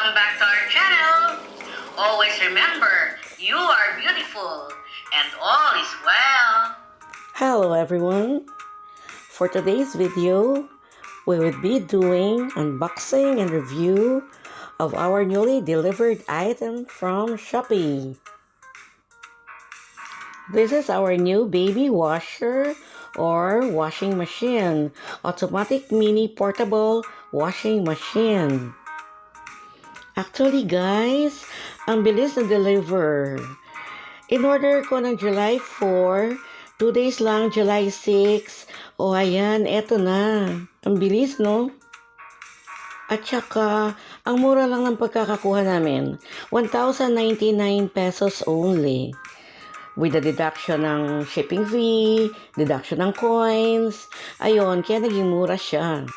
Welcome back to our channel. Always remember, you are beautiful and all is well. Hello everyone. For today's video, we will be doing unboxing and review of our newly delivered item from Shopee. This is our new baby washer or washing machine, automatic mini portable washing machine. Actually guys, ang bilis na deliver. In-order ko ng July 4, 2 days lang, July 6. O ayan, eto na. Ang bilis, no? At saka, ang mura lang ng pagkakakuha namin. 1,099 pesos only. With the deduction ng shipping fee, deduction ng coins. Ayun, kaya naging mura siya.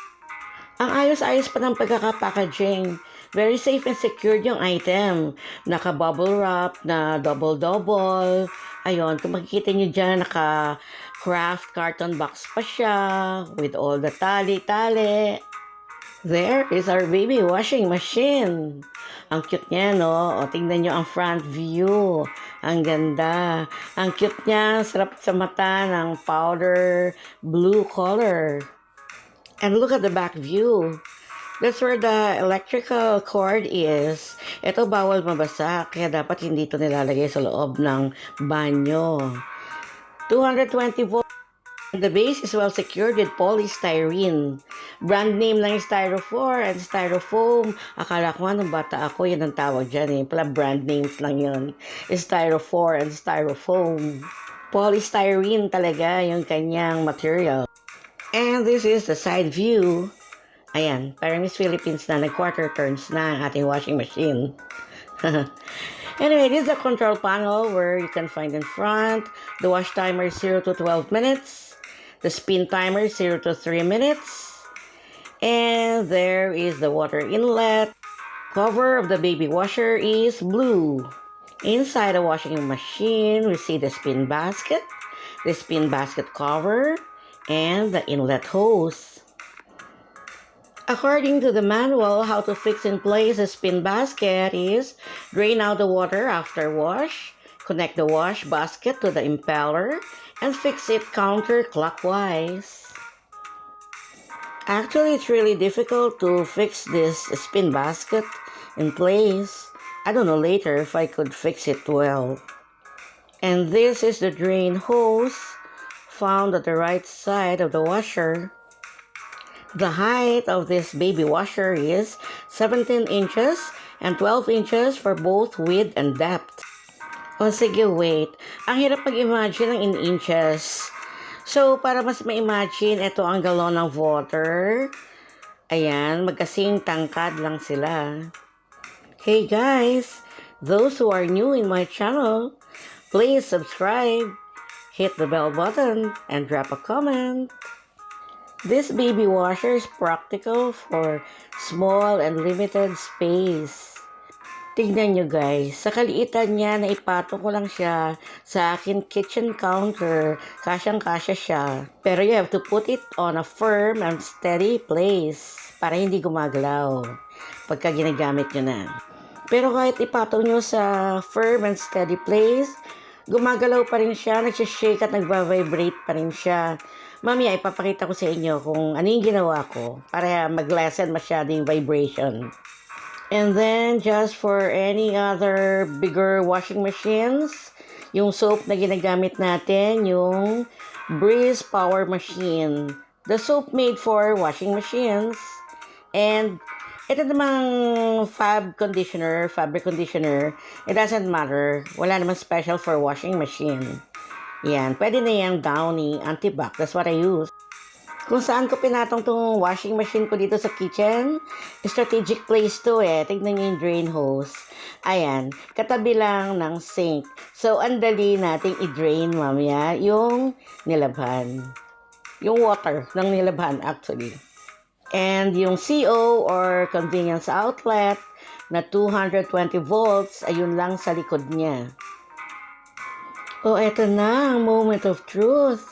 Ang ayos-ayos pa ng pagkakapackaging. Very safe and secured yung item. Naka-bubble wrap na double-double. Ayun, kung makikita nyo dyan, naka-craft carton box pa siya with all the tali-tali. There is our baby washing machine. Ang cute niya, no? O, tingnan nyo ang front view. Ang ganda. Ang cute niya. Sarap sa mata ng powder blue color. And look at the back view. That's where the electrical cord is. Ito bawal mabasa, kaya dapat hindi ito nilalagay sa loob ng banyo. 220 volts. The base is well secured with polystyrene. Brand name lang yung styrofoam and styrofoam. Akala ko nung bata ako, yan ang tawag dyan eh. Pala brand names lang yun. Styrofoam and styrofoam. Polystyrene talaga yung kanyang material. And this is the side view. Ayan, parang Miss Philippines na nag-quarter turns na ang ating washing machine. Anyway, this is the control panel where you can find in front. The wash timer is 0 to 12 minutes. The spin timer is 0 to 3 minutes. And there is the water inlet. Cover of the baby washer is blue. Inside the washing machine, we see the spin basket cover, and the inlet hose. According to the manual, how to fix in place a spin basket is drain out the water after wash, connect the wash basket to the impeller, and fix it counterclockwise. Actually, it's really difficult to fix this spin basket in place. I don't know later if I could fix it well. And this is the drain hose found at the right side of the washer. The height of this baby washer is 17 inches and 12 inches for both width and depth. O sige, wait. Ang hirap mag-imagine ng in inches. So, para mas ma-imagine, ito ang galon ng water. Ayan, magkasing tangkad lang sila. Hey guys, those who are new in my channel, please subscribe, hit the bell button, and drop a comment. This baby washer is practical for small and limited space. Tignan nyo guys, sa kaliitan niya, naipatong ko lang siya sa akin kitchen counter. Kasyang-kasya siya. Pero you have to put it on a firm and steady place para hindi gumagalaw pagka ginagamit nyo na. Pero kahit ipatong nyo sa firm and steady place, gumagalaw pa rin siya, nagsishake at nagva-vibrate pa rin siya. Mamaya, ipapakita ko sa inyo kung ano yung ginawa ko para mag-lessen masyadong vibration. And then, just for any other bigger washing machines, yung soap na ginagamit natin, yung Breeze Power Machine. The soap made for washing machines. And ito namang fabric conditioner, it doesn't matter. Wala namang special for washing machine. Yan, pwede na yung Downy anti-bac. That's what I use. Kung saan ko pinatong tong washing machine ko dito sa kitchen, strategic place to eh. Tignan nyo yung drain hose. Ayan, katabi lang ng sink. So, andali nating i-drain mamaya yung nilabhan. Yung water ng nilabhan actually. And yung CO or convenience outlet na 220 volts, ayun lang sa likod niya. O, eto na ang moment of truth.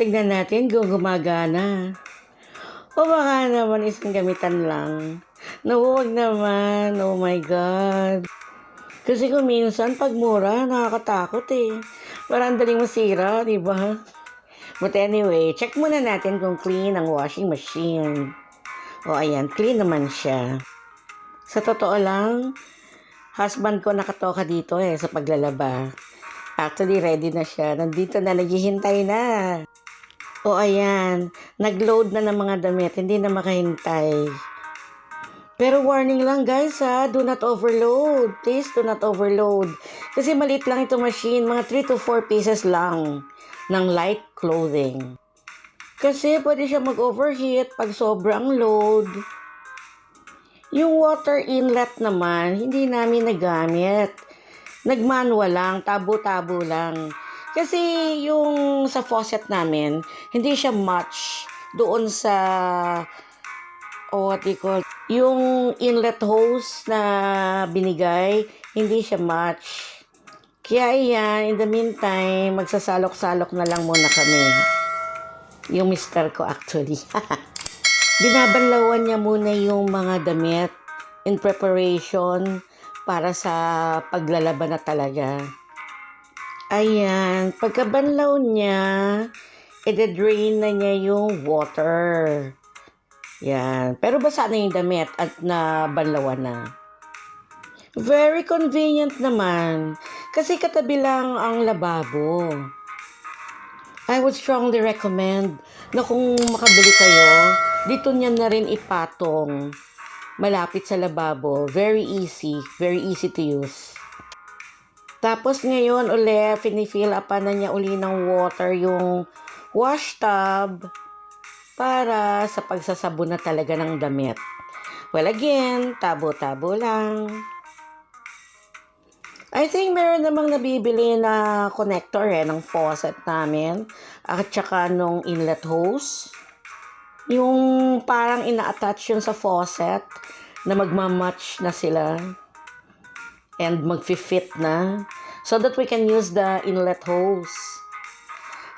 Tignan natin kung gumagana. O baka naman isang gamitan lang. No, huwag naman. Oh my God. Kasi kung minsan, pag mura, nakakatakot eh. Parang daling masira, di ba? But anyway, check muna natin kung clean ang washing machine. O ayan, clean naman siya. Sa totoo lang, husband ko nakatoka dito sa paglalaba. Actually, ready na siya. Nandito na, naghihintay na. O ayan, nag-load na ng mga damit. Hindi na makahintay. Pero warning lang guys do not overload. Please do not overload. Kasi maliit lang itong machine. Mga 3 to 4 pieces lang ng light clothing. Kasi pwede siya mag-overheat pag sobrang load. Yung water inlet naman, hindi namin nagamit. Nag-manual lang, tabo-tabo lang. Kasi yung sa faucet namin, hindi siya match doon sa, what do you call, yung inlet hose na binigay, hindi siya match. Kaya yan, in the meantime, magsasalok-salok na lang muna kami. Yung mister ko actually. Binabanlawan niya muna yung mga damit in preparation para sa paglalaba na talaga. Ayan, pagkabanlaw niya, i-drain na niya yung water. Yan, pero basa na yung damit at nabanlawan na. Very convenient naman, kasi katabi lang ang lababo. I would strongly recommend na kung makabili kayo, dito niya na rin ipatong malapit sa lababo. Very easy to use. Tapos ngayon finifill up na niya uli ng water yung wash tub para sa pagsasabon na talaga ng damit. Well again, tabo-tabo lang. I think meron namang nabibili na connector ng faucet namin at saka nung inlet hose. Yung parang ina-attach yun sa faucet na magmamatch na sila and mag-fit na so that we can use the inlet hose.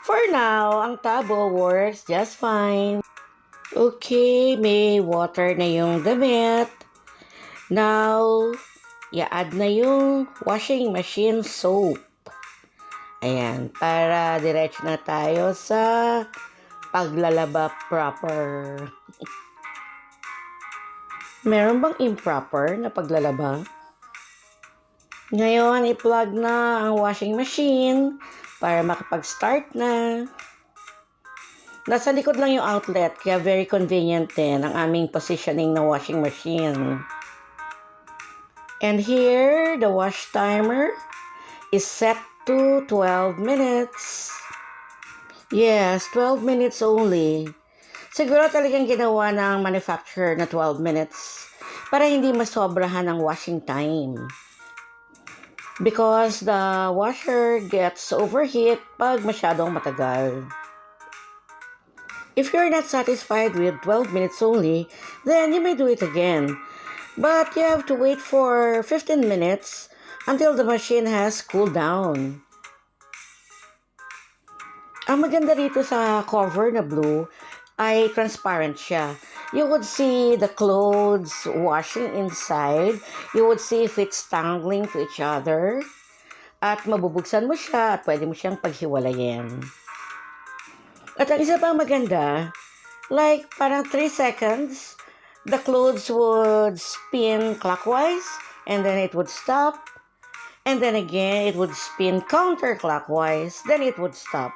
For now, ang tabo works just fine. Okay, may water na yung damit. Now, i-add na yung washing machine soap. Ayan, para diretso na tayo sa paglalaba proper. Meron bang improper na paglalaba? Ngayon, i-plug na ang washing machine para makapag-start na. Nasa likod lang yung outlet, kaya very convenient din ang aming positioning na washing machine. And here, the wash timer is set to 12 minutes. Yes, 12 minutes only. Siguro talagang ginawa ng manufacturer na 12 minutes para hindi masobrahan ang washing time. Because the washer gets overheat pag masyadong matagal. If you're not satisfied with 12 minutes only, then you may do it again. But you have to wait for 15 minutes until the machine has cooled down. Ang maganda rito sa cover na blue ay transparent siya. You would see the clothes washing inside. You would see if it's tangling to each other. At mabubuksan mo siya at pwede mo siyang paghiwalayin. At ang isa pang maganda, like parang 3 seconds, the clothes would spin clockwise and then it would stop. And then again, it would spin counterclockwise, then it would stop.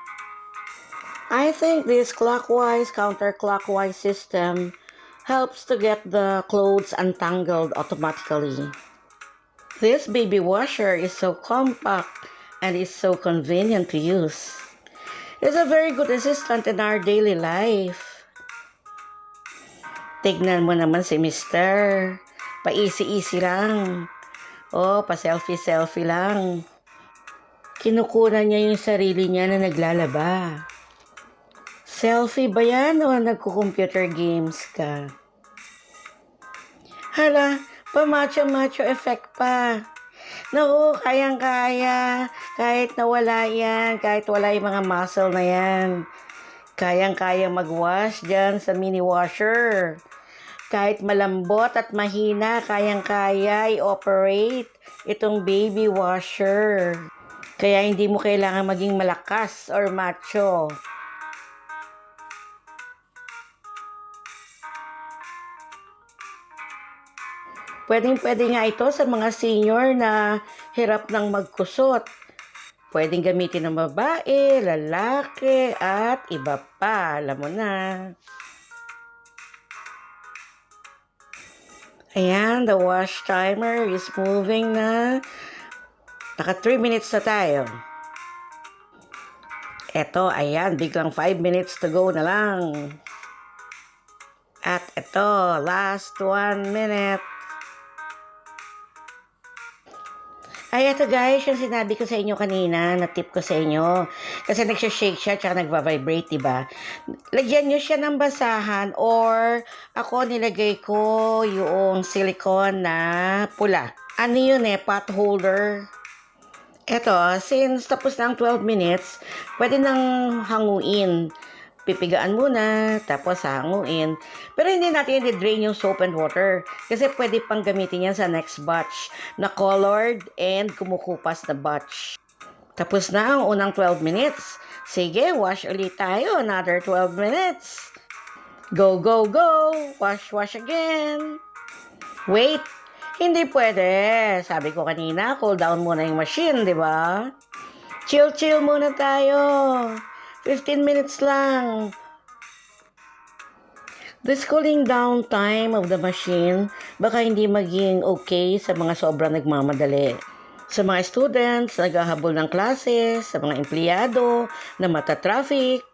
I think this clockwise, counterclockwise system helps to get the clothes untangled automatically. This baby washer is so compact and is so convenient to use. It's a very good assistant in our daily life. Tignan mo naman si Mr. Pa-easy-easy lang. Pa-selfie-selfie lang. Kinukunan niya yung sarili niya na naglalaba. Selfie ba yan o nagko-computer games ka? Hala, pa-macho-macho effect pa. Naku, kayang-kaya. Kahit nawala yan, kahit wala yung mga muscle na yan. Kayang-kayang mag-wash dyan sa mini washer. Kahit malambot at mahina, kayang-kaya i-operate itong baby washer. Kaya hindi mo kailangan maging malakas or macho. Pwedeng-pwede nga ito sa mga senior na hirap ng magkusot. Pwedeng gamitin ng babae, lalaki, at iba pa. Alam mo na. Ayan, the wash timer is moving na. Naka 3 minutes na tayo. Eto, ayan, biglang 5 minutes to go na lang. At eto, last 1 minute. Ay, eto guys, yung sinabi ko sa inyo kanina, na tip ko sa inyo. Kasi nagsha-shake siya, tsaka nagva-vibrate, diba? Lagyan nyo siya ng basahan or ako nilagay ko yung silicone na pula. Ano yun pot holder. Eto, since tapos na ang 12 minutes, pwede nang hanguin. Pipigaan muna, tapos hanguin. Pero hindi natin i-drain yung soap and water. Kasi pwede pang gamitin yan sa next batch na colored and kumukupas na batch. Tapos na ang unang 12 minutes. Sige, wash ulit tayo. Another 12 minutes. Go, go, go. Wash, wash again. Wait. Hindi pwede. Sabi ko kanina, cool down muna yung machine, di ba? Chill, chill muna tayo. 15 minutes lang. This cooling down time of the machine, baka hindi maging okay sa mga sobrang nagmamadali. Sa mga students, naghahabol ng classes, sa mga empleyado na mata-traffic.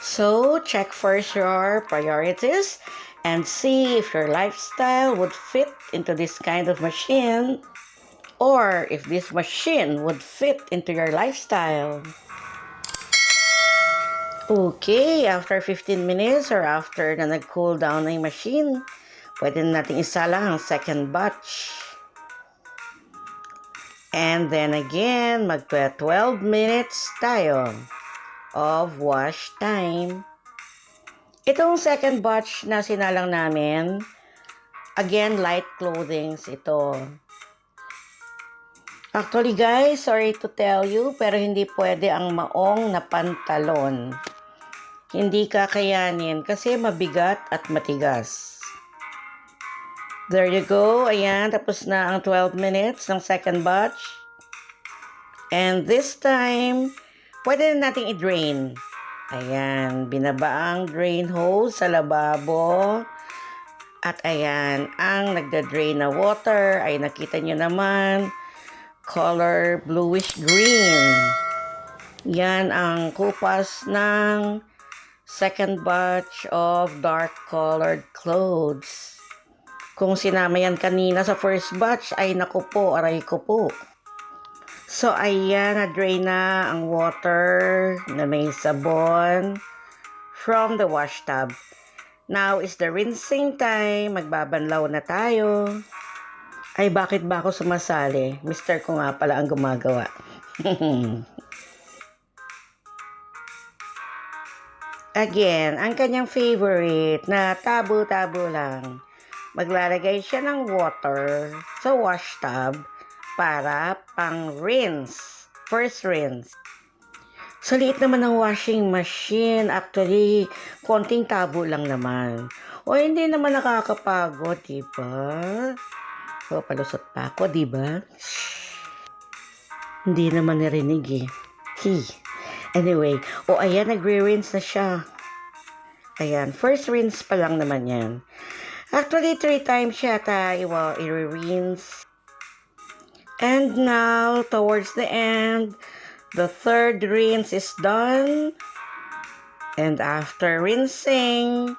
So, check first your priorities and see if your lifestyle would fit into this kind of machine or if this machine would fit into your lifestyle. Okay, after 15 minutes or after na nag-cool down na yung machine, pwede na natin isala ang second batch. And then again, mag-12 minutes tayo of wash time. Itong second batch na sinalang namin, again, light clothings ito. Actually guys, sorry to tell you, pero hindi pwede ang maong na pantalon. Hindi kakayanin kasi mabigat at matigas. There you go. Ayan, tapos na ang 12 minutes ng second batch. And this time, pwede na nating i-drain. Ayan, binaba ang drain hose sa lababo. At ayan, ang nagda-drain na water ay nakita nyo naman, color bluish green. Yan ang kupas ng second batch of dark colored clothes. Kung sinama yan kanina sa first batch, ay naku po, aray ko po. So, ayan, na-drain na ang water na may sabon from the wash tub. Now is the rinsing time. Magbabanlaw na tayo. Ay, bakit ba ako sumasali? Mister ko nga pala ang gumagawa. Again, ang kanyang favorite na tabo-tabo lang. Maglalagay siya ng water sa wash tub para pang rinse. First rinse. Sa liit naman ng washing machine, actually, konting tabo lang naman. O hindi naman nakakapagod, diba? O, palusot pa ako, diba? Hindi naman narinig eh. Anyway, ayan, nagre-rinse na siya. Ayan, first rinse pa lang naman yan. Actually, 3 times yata i-rinse. And now, towards the end, the third rinse is done. And after rinsing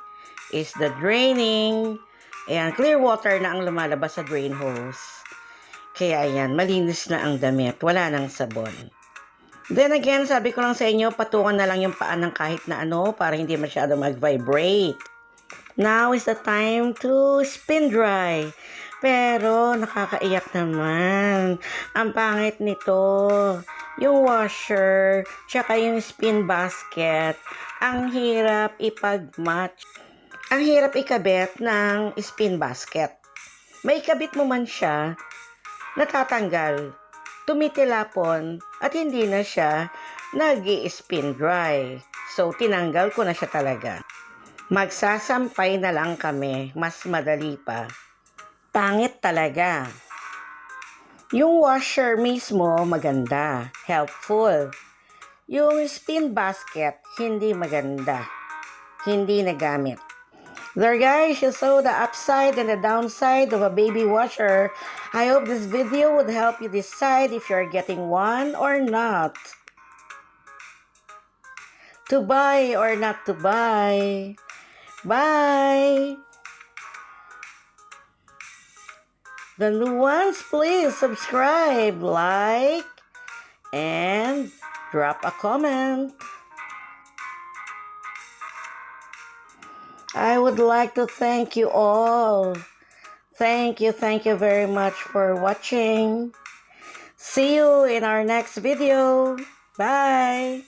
is the draining. Ayan, clear water na ang lumalabas sa drain hose. Kaya ayan, malinis na ang damit. Wala nang sabon. Then again, sabi ko lang sa inyo, patungan na lang yung paa ng kahit na ano para hindi masyado mag-vibrate. Now is the time to spin dry. Pero nakakaiyak naman. Ang pangit nito. yung washer, tsaka yung spin basket, ang hirap ipag-match. Ang hirap ikabit ng spin basket. May ikabit mo man siya, natatanggal, tumitilapon, at hindi na siya nag-i-spin dry. So, tinanggal ko na siya talaga. Magsasampay na lang kami, mas madali pa. Pangit talaga. Yung washer mismo maganda, helpful. Yung spin basket, hindi maganda. Hindi nagamit. There guys, you saw the upside and the downside of a baby washer. I hope this video would help you decide if you're getting one or not. To buy or not to buy. Bye! The new ones, please subscribe, like, and drop a comment. I would like to thank you all. Thank you very much for watching. See you in our next video. Bye.